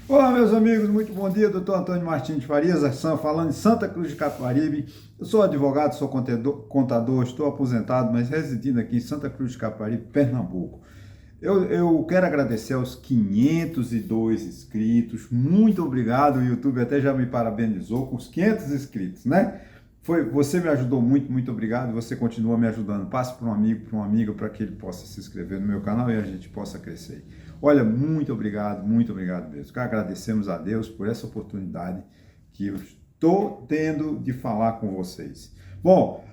Olá, meus amigos, muito bom dia. Doutor Antônio Martins de Farias, falando de Santa Cruz de Capibaribe. Eu sou advogado, sou contador, estou aposentado, mas residindo aqui em Santa Cruz de Capibaribe, Pernambuco. Eu quero agradecer aos 502 inscritos. Muito obrigado. O YouTube até já me parabenizou com os 500 inscritos, né? Você me ajudou muito, muito obrigado. Você continua me ajudando. Passe para um amigo, para uma amiga, para que ele possa se inscrever no meu canal e a gente possa crescer. Olha, muito obrigado mesmo. Agradecemos a Deus por essa oportunidade que eu estou tendo de falar com vocês. Bom,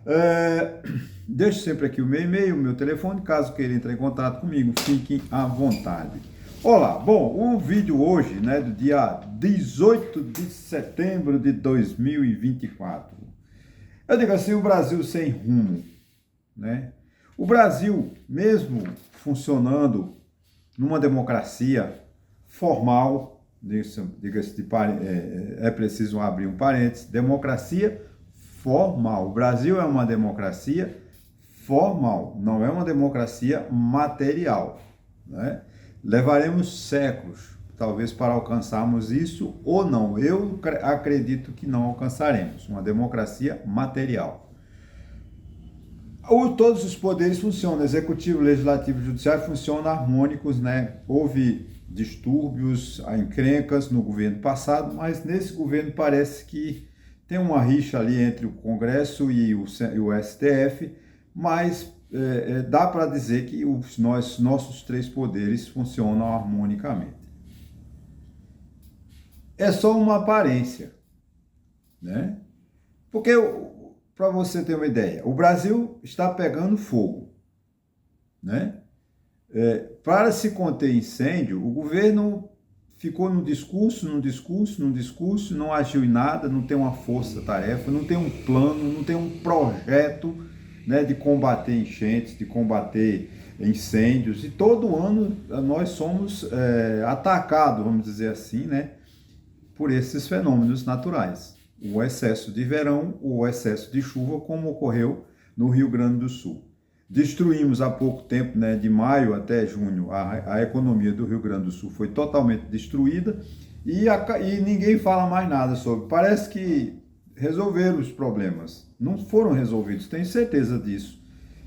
deixo sempre aqui o meu e-mail, o meu telefone, caso queira entrar em contato comigo, fiquem à vontade. Olá, bom, o vídeo hoje, né, do dia 18 de setembro de 2024. Eu digo assim, o Brasil sem rumo, né? O Brasil, mesmo funcionando numa democracia formal, diga-se de é preciso abrir um parênteses, democracia formal. O Brasil é uma democracia formal, não é uma democracia material, né? Levaremos séculos, talvez, para alcançarmos isso ou não. Eu acredito que não alcançaremos uma democracia material. Todos os poderes funcionam, executivo, legislativo e judiciário funcionam harmônicos, né? Houve distúrbios, encrencas no governo passado, mas nesse governo parece que tem uma rixa ali entre o Congresso e o STF, mas dá para dizer que nossos três poderes funcionam harmonicamente. É só uma aparência, né? Porque, para você ter uma ideia, o Brasil está pegando fogo, né? Para se conter incêndio, o governo ficou no discurso, não agiu em nada, não tem uma força-tarefa, não tem um plano, não tem um projeto, né, de combater enchentes, de combater incêndios. E todo ano nós somos atacados, vamos dizer assim, né, por esses fenômenos naturais. O excesso de verão, o excesso de chuva, como ocorreu no Rio Grande do Sul. Destruímos há pouco tempo, né, de maio até junho, a economia do Rio Grande do Sul foi totalmente destruída e ninguém fala mais nada sobre. Parece que resolveram os problemas. Não foram resolvidos, tenho certeza disso.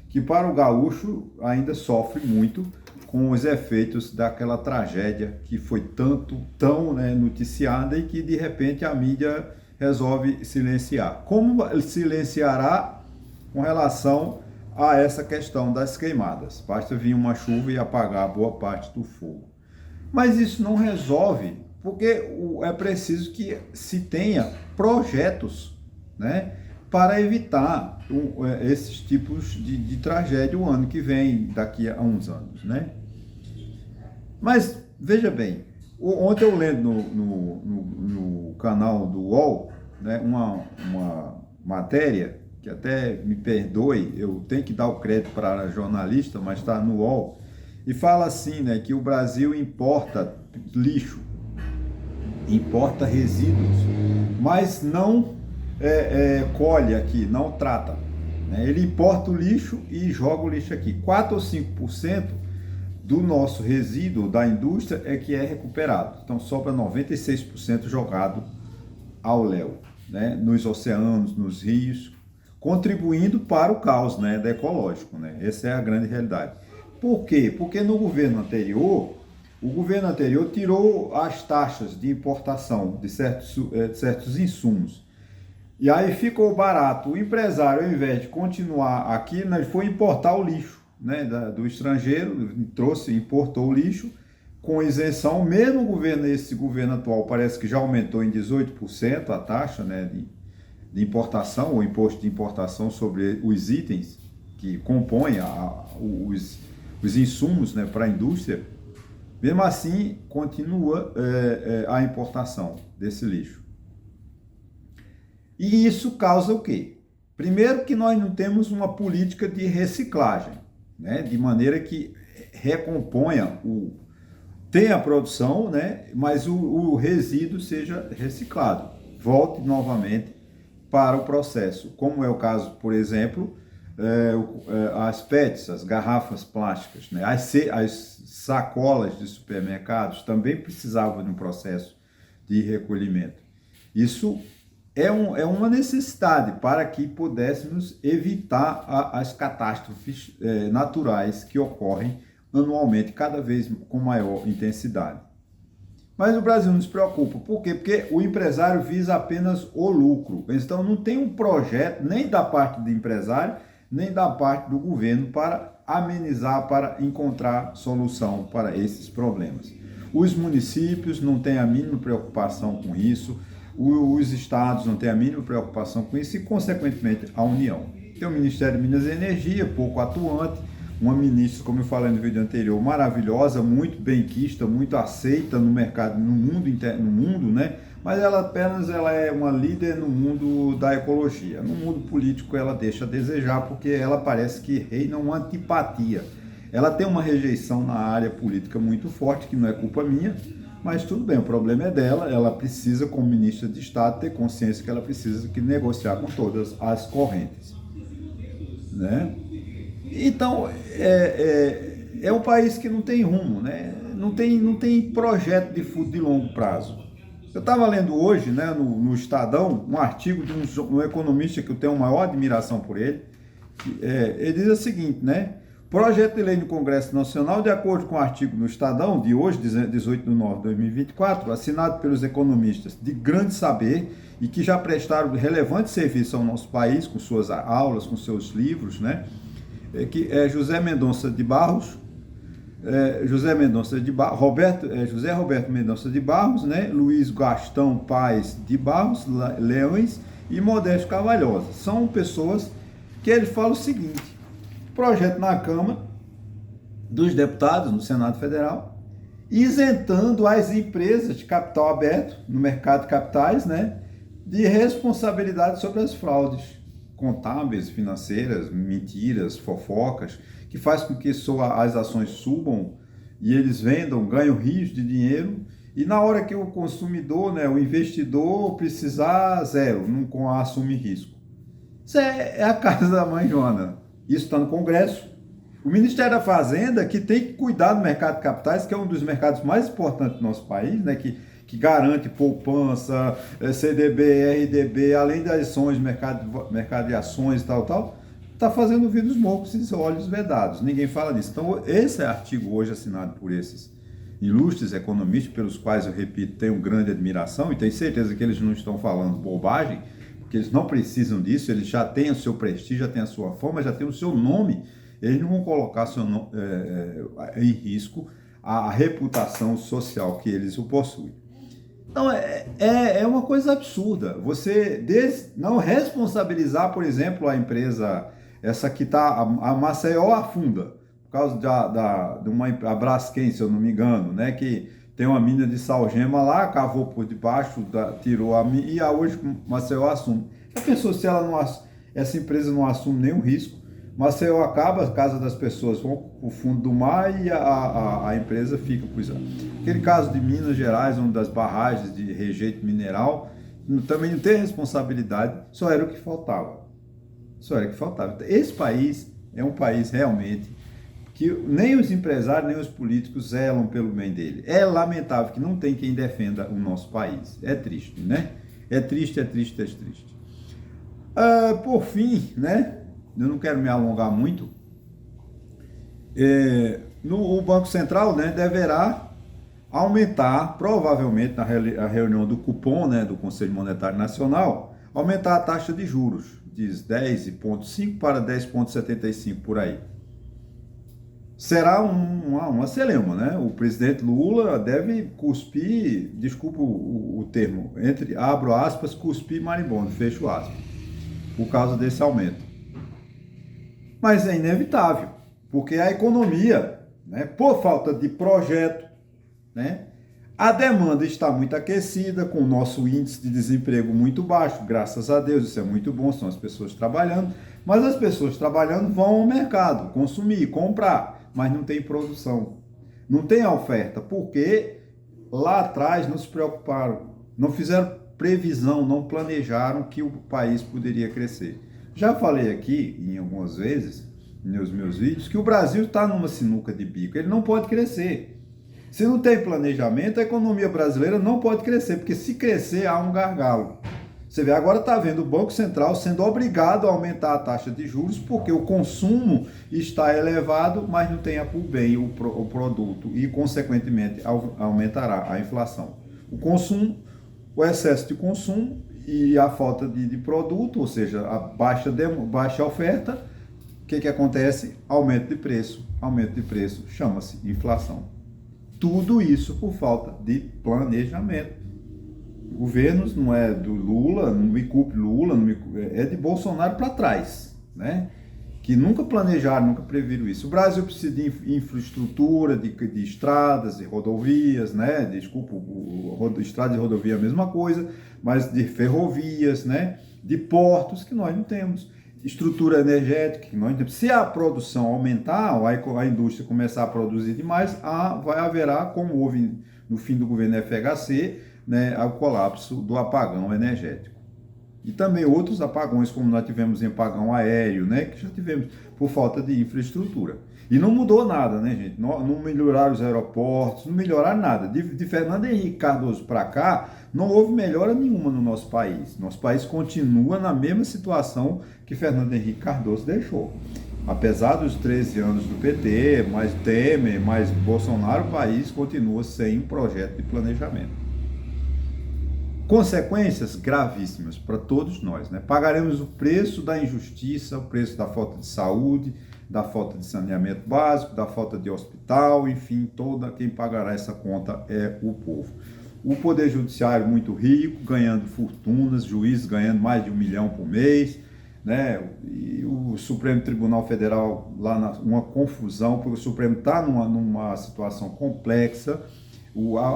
Que para o gaúcho ainda sofre muito com os efeitos daquela tragédia que foi tão né, noticiada e que de repente a mídia resolve silenciar. Como silenciará com relação a essa questão das queimadas? Basta vir uma chuva e apagar boa parte do fogo. Mas isso não resolve, porque é preciso que se tenha projetos, né, para evitar esses tipos de tragédia o ano que vem, daqui a uns anos, né? Mas, veja bem, ontem eu lendo no canal do UOL, né, uma matéria, que até me perdoe, eu tenho que dar o crédito para a jornalista, mas está no UOL, e fala assim, né, que o Brasil importa lixo, importa resíduos, mas não colhe aqui, não trata, né? Ele importa o lixo e joga o lixo aqui. 4 ou 5% do nosso resíduo da indústria é que é recuperado. Então sobra 96% jogado ao léu, né? Nos oceanos, nos rios, contribuindo para o caos, né, ecológico, né? Essa é a grande realidade. Por quê? Porque no governo anterior, o governo anterior tirou as taxas de importação de certos insumos. E aí ficou barato. O empresário, ao invés de continuar aqui, né, foi importar o lixo, né, do estrangeiro, importou o lixo com isenção. Mesmo esse governo atual parece que já aumentou em 18% a taxa, né, de importação, ou imposto de importação sobre os itens que compõem os insumos, né, para a indústria. Mesmo assim, continua a importação desse lixo. E isso causa o quê? Primeiro, que nós não temos uma política de reciclagem, né? De maneira que recomponha, tenha a produção, né? Mas o resíduo seja reciclado, volte novamente para o processo. Como é o caso, por exemplo, as PETs, as garrafas plásticas, né? As sacolas de supermercados também precisavam de um processo de recolhimento. Isso é uma necessidade para que pudéssemos evitar as catástrofes naturais que ocorrem anualmente, cada vez com maior intensidade. Mas o Brasil não se preocupa. Por quê? Porque o empresário visa apenas o lucro. Então não tem um projeto nem da parte do empresário, nem da parte do governo para amenizar, para encontrar solução para esses problemas. Os municípios não têm a mínima preocupação com isso, os estados não têm a mínima preocupação com isso e, consequentemente, a União. Tem o Ministério de Minas e Energia, pouco atuante, uma ministra, como eu falei no vídeo anterior, maravilhosa, muito benquista, muito aceita no mercado, no mundo, né? Mas ela é uma líder no mundo da ecologia. No mundo político ela deixa a desejar, porque ela parece que reina uma antipatia. Ela tem uma rejeição na área política muito forte, que não é culpa minha, mas tudo bem, o problema é dela. Ela precisa, como ministra de Estado, ter consciência que ela precisa negociar com todas as correntes, né? Então, é um país que não tem rumo, né? Não tem projeto de longo prazo. Eu estava lendo hoje, né, no Estadão, um artigo de um economista que eu tenho a maior admiração por ele. Ele diz o seguinte, né? Projeto de lei no Congresso Nacional, de acordo com o artigo no Estadão, de hoje, 18 de novembro de 2024, assinado pelos economistas de grande saber e que já prestaram relevante serviço ao nosso país, com suas aulas, com seus livros, né? Que é José Mendonça de Barros, José Roberto Mendonça de Barros, né? Luiz Gastão Paes de Barros Leões e Modesto Carvalhosa. São pessoas que ele fala o seguinte: projeto na Câmara dos Deputados, no Senado Federal, isentando as empresas de capital aberto no mercado de capitais, né, de responsabilidade sobre as fraudes contábeis, financeiras, mentiras, fofocas, que faz com que as ações subam e eles vendam, ganham rios de dinheiro, e na hora que o consumidor, né, o investidor precisar, zero, não assume risco. Isso é a casa da mãe Joana. Isso está no Congresso. O Ministério da Fazenda, que tem que cuidar do mercado de capitais, que é um dos mercados mais importantes do nosso país, né, que garante poupança, CDB, RDB, além das ações, mercado de ações e tal, está fazendo vidros mocos e olhos vedados. Ninguém fala disso. Então, esse artigo hoje assinado por esses ilustres economistas, pelos quais, eu repito, tenho grande admiração e tenho certeza que eles não estão falando bobagem, porque eles não precisam disso, eles já têm o seu prestígio, já têm a sua fama, já têm o seu nome, eles não vão colocar seu nome, em risco a reputação social que eles o possuem. Então, é uma coisa absurda você não responsabilizar, por exemplo, a empresa, essa que está, a Maceió afunda, por causa a Braskem, se eu não me engano, né, que tem uma mina de salgema lá, cavou por debaixo, tirou a mina, e hoje Maceió assume. Já pensou se essa empresa não assume nenhum risco? Maceió acaba, a casa das pessoas vão para o fundo do mar e a empresa fica coisando. Aquele caso de Minas Gerais, uma das barragens de rejeito mineral, também não tem responsabilidade, só era o que faltava. Esse país é um país realmente que nem os empresários, nem os políticos zelam pelo bem dele. É lamentável que não tem quem defenda o nosso país. É triste, né? É triste. Por fim, né? Eu não quero me alongar muito. O Banco Central, né, deverá aumentar, provavelmente na reunião do Copom, né, do Conselho Monetário Nacional, aumentar a taxa de juros de 10,5 para 10,75 por aí. Será uma celeuma, né? O presidente Lula deve cuspir, desculpa o termo, abro aspas, cuspir marimbondo, fecho aspas, por causa desse aumento. Mas é inevitável, porque a economia, né, por falta de projeto, né, a demanda está muito aquecida, com o nosso índice de desemprego muito baixo, graças a Deus, isso é muito bom, são as pessoas trabalhando, mas as pessoas trabalhando vão ao mercado, consumir, comprar, mas não tem produção, não tem a oferta, porque lá atrás não se preocuparam, não fizeram previsão, não planejaram que o país poderia crescer. Já falei aqui, em algumas vezes, nos meus vídeos, que o Brasil está numa sinuca de bico, ele não pode crescer. Se não tem planejamento, a economia brasileira não pode crescer, porque se crescer, há um gargalo. Você vê, agora está vendo o Banco Central sendo obrigado a aumentar a taxa de juros, porque o consumo está elevado, mas não tem a por bem o produto e, consequentemente, aumentará a inflação. O consumo, o excesso de consumo e a falta de produto, ou seja, a baixa oferta, o que acontece? Aumento de preço. Aumento de preço chama-se inflação. Tudo isso por falta de planejamento. Governos não é do Lula, não me culpe Lula, é de Bolsonaro para trás, né? Que nunca planejaram, nunca previram isso. O Brasil precisa de infraestrutura, de estradas, de rodovias, né? Desculpa, estrada e rodovia é a mesma coisa, mas de ferrovias, né? De portos, que nós não temos. Estrutura energética, que nós não temos. Se a produção aumentar, a indústria começar a produzir demais, haverá, como houve no fim do governo FHC, né, o colapso do apagão energético. E também outros apagões, como nós tivemos em apagão aéreo, né, que já tivemos por falta de infraestrutura. E não mudou nada, né, gente? Não melhoraram os aeroportos, não melhoraram nada. De Fernando Henrique Cardoso para cá, não houve melhora nenhuma no nosso país. Nosso país continua na mesma situação que Fernando Henrique Cardoso deixou. Apesar dos 13 anos do PT, mais Temer, mais Bolsonaro, o país continua sem um projeto de planejamento. Consequências gravíssimas para todos nós, né? Pagaremos o preço da injustiça, o preço da falta de saúde, da falta de saneamento básico, da falta de hospital, enfim, quem pagará essa conta é o povo. O Poder Judiciário muito rico, ganhando fortunas, juízes ganhando mais de 1 milhão por mês, né? E o Supremo Tribunal Federal lá uma confusão, porque o Supremo está numa situação complexa.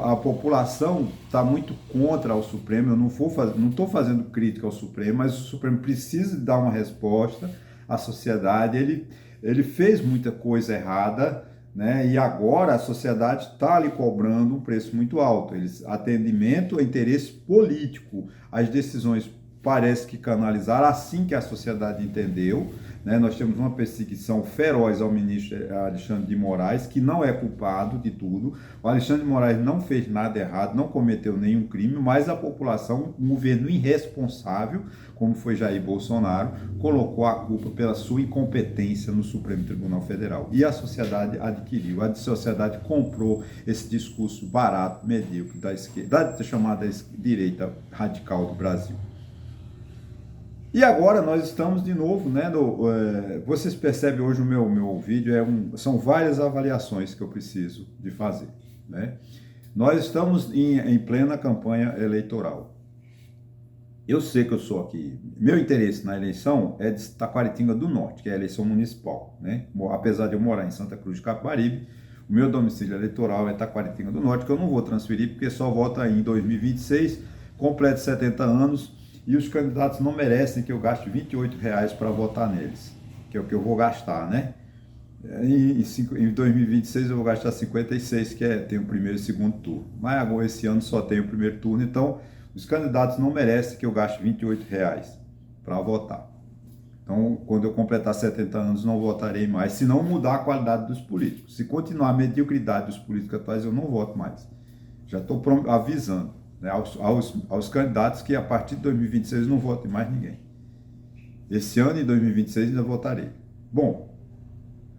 A população está muito contra o Supremo. Eu não estou fazendo crítica ao Supremo, mas o Supremo precisa dar uma resposta à sociedade. Ele fez muita coisa errada, né? E agora a sociedade está lhe cobrando um preço muito alto. Atendimento a interesse político. As decisões parece que canalizaram assim que a sociedade entendeu, né? Nós temos uma perseguição feroz ao ministro Alexandre de Moraes, que não é culpado de tudo. O Alexandre de Moraes não fez nada errado, não cometeu nenhum crime, mas a população, um governo irresponsável, como foi Jair Bolsonaro, colocou a culpa pela sua incompetência no Supremo Tribunal Federal. E a sociedade adquiriu, a sociedade comprou esse discurso barato, medíocre da esquerda, da chamada direita radical do Brasil. E agora nós estamos de novo, né? Vocês percebem hoje o meu vídeo, são várias avaliações que eu preciso de fazer, né? Nós estamos em plena campanha eleitoral. Eu sei que eu sou aqui, meu interesse na eleição é de Taquaritinga do Norte, que é a eleição municipal, né? Apesar de eu morar em Santa Cruz de Capibaribe, o meu domicílio eleitoral é Taquaritinga do Norte, que eu não vou transferir porque só voto aí em 2026, completo 70 anos, e os candidatos não merecem que eu gaste R$28 para votar neles, que é o que eu vou gastar, né? Em 2026 eu vou gastar 56, tem o primeiro e segundo turno. Mas agora esse ano só tem o primeiro turno, então os candidatos não merecem que eu gaste R$28 para votar. Então, quando eu completar 70 anos, não votarei mais, se não mudar a qualidade dos políticos. Se continuar a mediocridade dos políticos atuais, eu não voto mais. Já estou avisando, né, aos candidatos que a partir de 2026 não votem mais ninguém. Esse ano, em 2026, ainda votarei. Bom,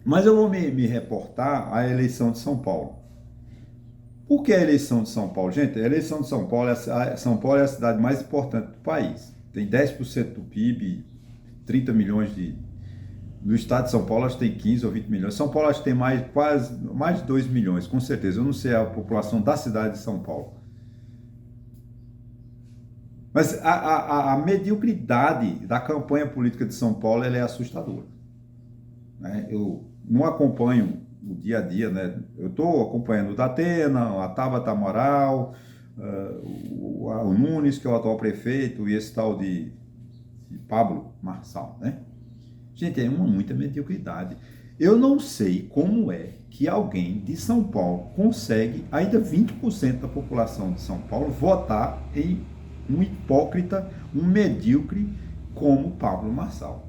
mas eu vou me reportar à eleição de São Paulo. Por que a eleição de São Paulo? Gente, a eleição de São Paulo é a cidade mais importante do país. Tem 10% do PIB, 30 milhões no estado de São Paulo, acho que tem 15 ou 20 milhões. São Paulo acho que tem mais de 2 milhões, com certeza. Eu não sei a população da cidade de São Paulo. Mas a mediocridade da campanha política de São Paulo ela é assustadora, né? Eu não acompanho o dia a dia, né? Eu estou acompanhando o Datena, a Tabata Amaral, o Nunes, que é o atual prefeito, e esse tal de Pablo Marçal, né? Gente, é muita mediocridade. Eu não sei como é que alguém de São Paulo consegue, ainda 20% da população de São Paulo, votar em um hipócrita, um medíocre como Pablo Marçal.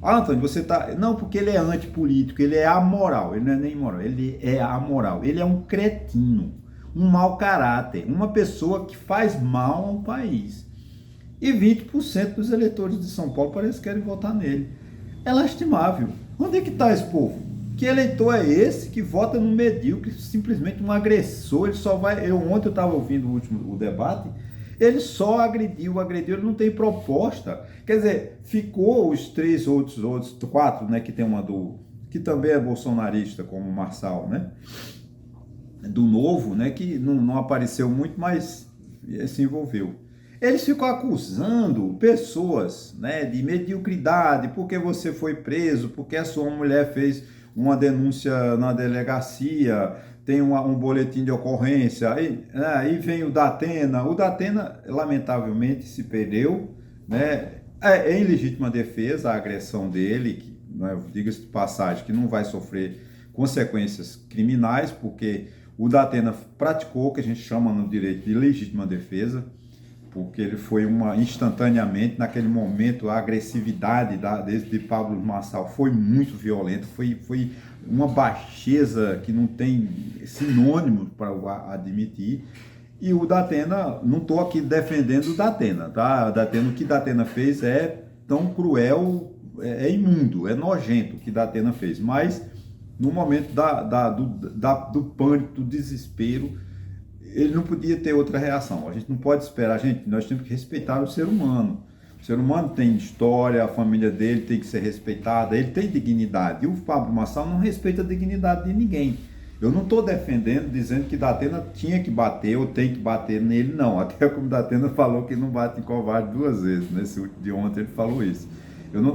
Ah, Antônio, você tá... Não, porque ele é antipolítico, ele é amoral, ele não é nem imoral, ele é amoral, ele é um cretino, um mau caráter, uma pessoa que faz mal ao país. E 20% dos eleitores de São Paulo parece que querem votar nele. É lastimável. Onde é que está esse povo? Que eleitor é esse que vota no medíocre, simplesmente um agressor? Ele só vai... Ontem eu estava ouvindo o debate, ele só agrediu, ele não tem proposta. Quer dizer, ficou os três outros quatro, né, que tem uma que também é bolsonarista, como o Marçal, né, do Novo, né, que não apareceu muito, mas se envolveu. Eles ficam acusando pessoas, né, de mediocridade, porque você foi preso, porque a sua mulher fez uma denúncia na delegacia, tem um boletim de ocorrência, aí vem o Datena. O Datena, lamentavelmente, se perdeu, né? É em legítima defesa a agressão dele, que, né, diga-se de passagem, que não vai sofrer consequências criminais, porque o Datena praticou o que a gente chama no direito de legítima defesa, porque ele foi instantaneamente, naquele momento, a agressividade de Pablo Marçal foi muito violenta, foi uma baixeza que não tem sinônimo para admitir. E o Datena, não estou aqui defendendo o Datena, tá? O que Datena fez é tão cruel, é imundo, é nojento o que Datena fez, mas no momento do pânico, do desespero, ele não podia ter outra reação. A gente não pode esperar, nós temos que respeitar o ser humano. O ser humano tem história, a família dele tem que ser respeitada, ele tem dignidade. E o Pablo Marçal não respeita a dignidade de ninguém. Eu não estou defendendo, dizendo que Datena tinha que bater ou tem que bater nele, não. Até como Datena falou que não bate em covarde 2 vezes. Nesse de ontem ele falou isso.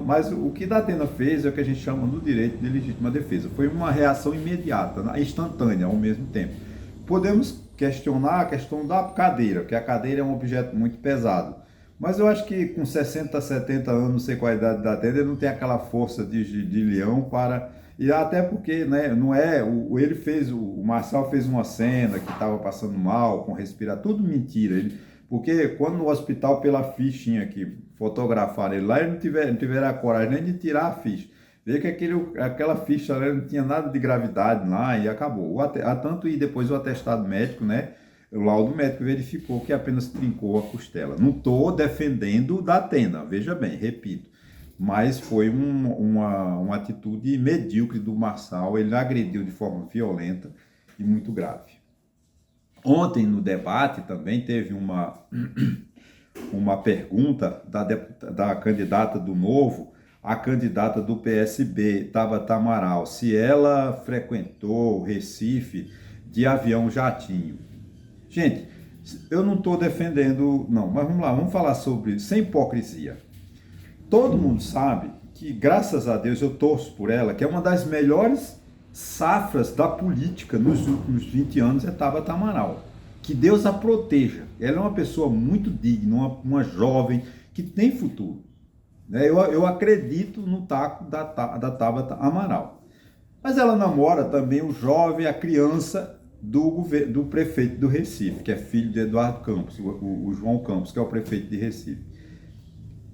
Mas o que Datena fez é o que a gente chama do direito de legítima defesa. Foi uma reação imediata, instantânea ao mesmo tempo. Podemos questionar a questão da cadeira, porque a cadeira é um objeto muito pesado. Mas eu acho que com 60, 70 anos, não sei qual a idade da Datena, ele não tem aquela força de leão para... E até porque, né, não é... O Marçal fez uma cena que estava passando mal, com respirar, tudo mentira. Porque quando no hospital, pela fichinha que fotografaram ele lá, ele não tiveram a coragem nem de tirar a ficha. Vê que aquela ficha não tinha nada de gravidade lá e acabou. Tanto e depois o atestado médico, né? O laudo médico verificou que apenas trincou a costela. Não estou defendendo o Datena, veja bem, repito. Mas foi uma atitude medíocre do Marçal. Ele agrediu de forma violenta e muito grave. Ontem, no debate, também teve uma pergunta da candidata do Novo, a candidata do PSB, Tabata Amaral, se ela frequentou Recife de avião jatinho. Gente, eu não estou defendendo, não, mas vamos lá, vamos falar sobre, sem hipocrisia. Todo mundo sabe que, graças a Deus, eu torço por ela, que é uma das melhores safras da política nos últimos 20 anos, é Tabata Amaral. Que Deus a proteja. Ela é uma pessoa muito digna, uma jovem que tem futuro. Eu acredito no taco da Tabata Amaral. Mas ela namora também o jovem, a criança do prefeito do Recife, que é filho de Eduardo Campos, o João Campos, que é o prefeito de Recife.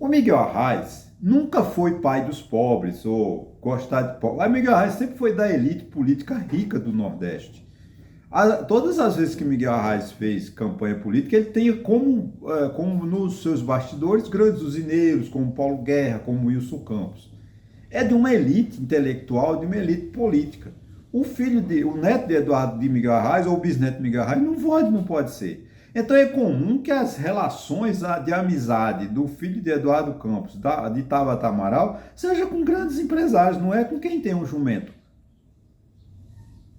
O Miguel Arraes nunca foi pai dos pobres ou gostar de pobre. O Miguel Arraes sempre foi da elite política rica do Nordeste. Todas as vezes que Miguel Arraes fez campanha política, ele tem como nos seus bastidores grandes usineiros, como Paulo Guerra, como Wilson Campos. É de uma elite intelectual, de uma elite política. O neto de Eduardo de Miguel Arraes, ou o bisneto de Miguel Arraes, não pode ser. Então é comum que as relações de amizade do filho de Eduardo Campos, de Tabata Amaral, seja com grandes empresários, não é com quem tem um jumento.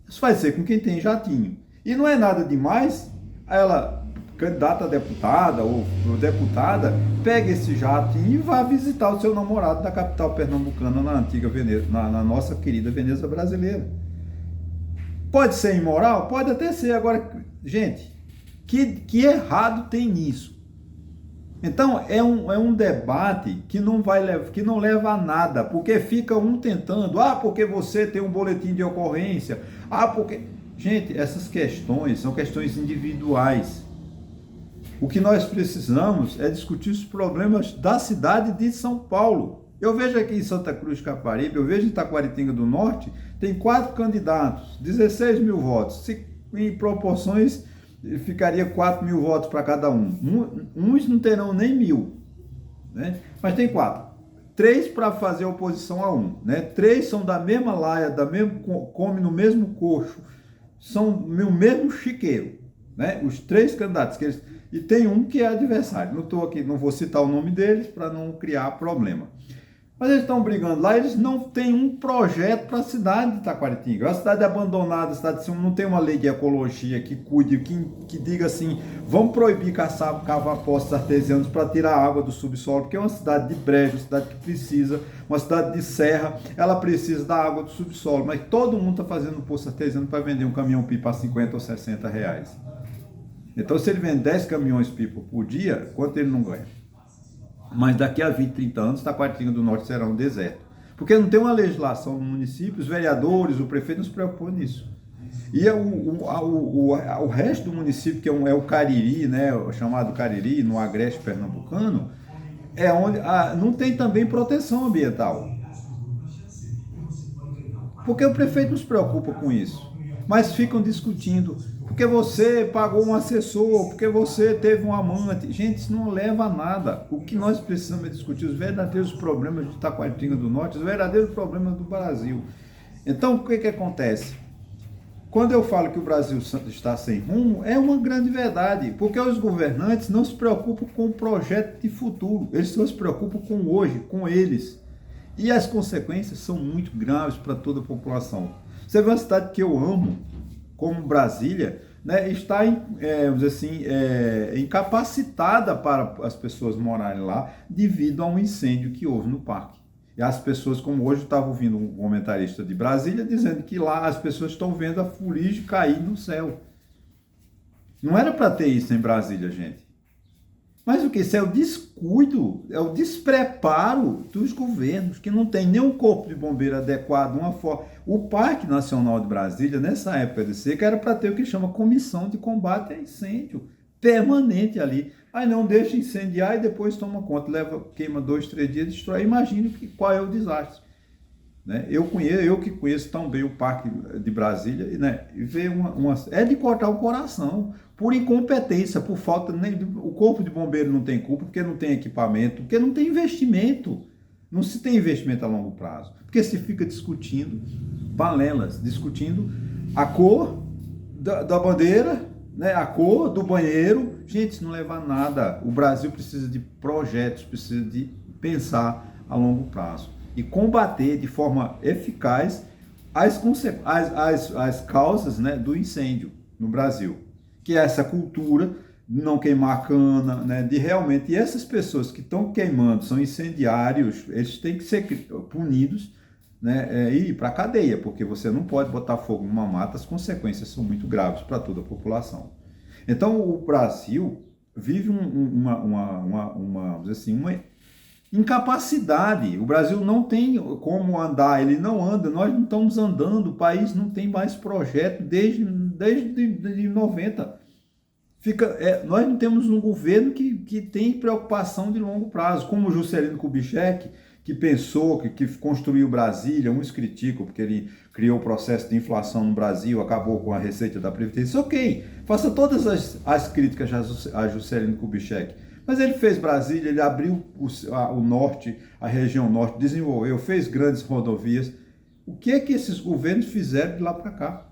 Isso vai ser com quem tem jatinho. E não é nada demais, ela, candidata a deputada ou deputada, pega esse jatinho e vá visitar o seu namorado da capital pernambucana, na antiga Veneza, na nossa querida Veneza brasileira. Pode ser imoral? Pode até ser. Agora, gente, que errado tem nisso? Então, é um debate que não leva a nada, porque fica um tentando, porque você tem um boletim de ocorrência, porque... Gente, essas questões são questões individuais. O que nós precisamos é discutir os problemas da cidade de São Paulo. Eu vejo aqui em Santa Cruz de Caparibe, eu vejo em Taquaritinga do Norte, tem 4 candidatos, 16 mil votos. Em proporções, ficaria 4 mil votos para cada um. Uns não terão nem 1.000, né? Mas tem 4. 3 para fazer oposição a 1, né? 3 são da mesma laia, come no mesmo coxo, são o mesmo chiqueiro, né? Os 3 candidatos e tem um que é adversário. Não estou aqui, não vou citar o nome deles para não criar problema. Mas eles estão brigando lá, eles não têm um projeto para a cidade de Taquaritinga. É uma cidade abandonada, a cidade não tem uma lei de ecologia que cuide, que diga assim, vamos proibir cavar poços artesianos para tirar a água do subsolo, porque é uma cidade de brejo, uma cidade que precisa, uma cidade de serra, ela precisa da água do subsolo, mas todo mundo está fazendo poço artesiano para vender um caminhão-pipa a 50 ou 60 reais. Então, se ele vende 10 caminhões-pipa por dia, quanto ele não ganha? Mas daqui a 20, 30 anos, Taquaritinga do Norte será um deserto. Porque não tem uma legislação no município, os vereadores, o prefeito não se preocupam nisso. E o resto do município, que é o Cariri, né, o chamado Cariri, no agreste pernambucano, é onde não tem também proteção ambiental. Porque o prefeito não se preocupa com isso. Mas ficam discutindo, porque você pagou um assessor, porque você teve um amante. Gente, isso não leva a nada. O que nós precisamos é discutir os verdadeiros problemas de Taquaritinga do Norte, os verdadeiros problemas do Brasil. Então, o que acontece? Quando eu falo que o Brasil está sem rumo, é uma grande verdade, porque os governantes não se preocupam com o projeto de futuro, eles só se preocupam com hoje, com eles. E as consequências são muito graves para toda a população. Você vê uma cidade que eu amo, como Brasília, né, está incapacitada para as pessoas morarem lá devido a um incêndio que houve no parque. E as pessoas, como hoje eu estava ouvindo um comentarista de Brasília, dizendo que lá as pessoas estão vendo a fuligem cair no céu. Não era para ter isso em Brasília, gente. Mas o que? Isso é o descuido, é o despreparo dos governos, que não tem nem um corpo de bombeiro adequado, uma forma. O Parque Nacional de Brasília, nessa época de seca, era para ter o que chama Comissão de Combate a Incêndio, permanente ali. Aí não deixa incendiar e depois toma conta, queima 2, 3 dias, destrói. Imagine qual é o desastre. Né? Eu que conheço tão bem o Parque de Brasília, né? E ver é de cortar o coração, por incompetência, por falta, o corpo de bombeiro não tem culpa, porque não tem equipamento, porque não tem investimento, não se tem investimento a longo prazo, porque se fica discutindo balelas, discutindo a cor da bandeira, né? A cor do banheiro. Gente, isso não leva a nada. O Brasil precisa de projetos, precisa de pensar a longo prazo e combater de forma eficaz as causas, né, do incêndio no Brasil, que é essa cultura de não queimar cana, né, de realmente, e essas pessoas que estão queimando, são incendiários, eles têm que ser punidos, né, e ir para a cadeia, porque você não pode botar fogo numa mata, as consequências são muito graves para toda a população. Então, o Brasil vive vamos dizer assim, uma incapacidade. O Brasil não tem como andar, ele não anda, nós não estamos andando, o país não tem mais projeto desde 90. Nós não temos um governo que tem preocupação de longo prazo, como o Juscelino Kubitschek, que pensou, que construiu Brasília. Uns criticam porque ele criou o processo de inflação no Brasil, acabou com a receita da Previdência. Ok, faça todas as críticas a Juscelino Kubitschek. Mas ele fez Brasília, ele abriu o norte, a região norte, desenvolveu, fez grandes rodovias. O que é que esses governos fizeram de lá para cá?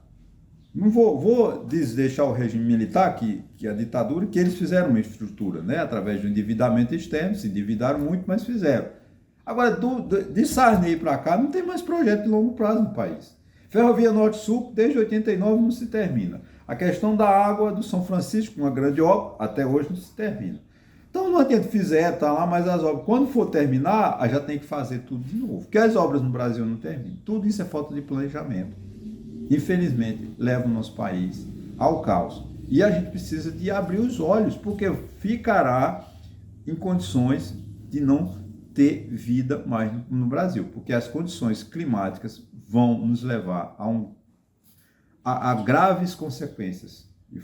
Não vou deixar o regime militar, que a ditadura, que eles fizeram uma estrutura, né? Através do endividamento externo, se endividaram muito, mas fizeram. Agora, de Sarney para cá, não tem mais projeto de longo prazo no país. Ferrovia Norte-Sul, desde 89, não se termina. A questão da água do São Francisco, uma grande obra, até hoje não se termina. Então não adianta tá lá, mas as obras, quando for terminar, já tem que fazer tudo de novo. Porque as obras no Brasil não terminam. Tudo isso é falta de planejamento. Infelizmente, leva o nosso país ao caos. E a gente precisa de abrir os olhos, porque ficará em condições de não ter vida mais no Brasil. Porque as condições climáticas vão nos levar a graves consequências. E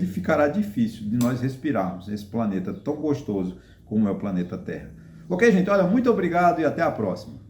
ficará difícil de nós respirarmos esse planeta tão gostoso como é o planeta Terra. Ok, gente? Olha, muito obrigado e até a próxima.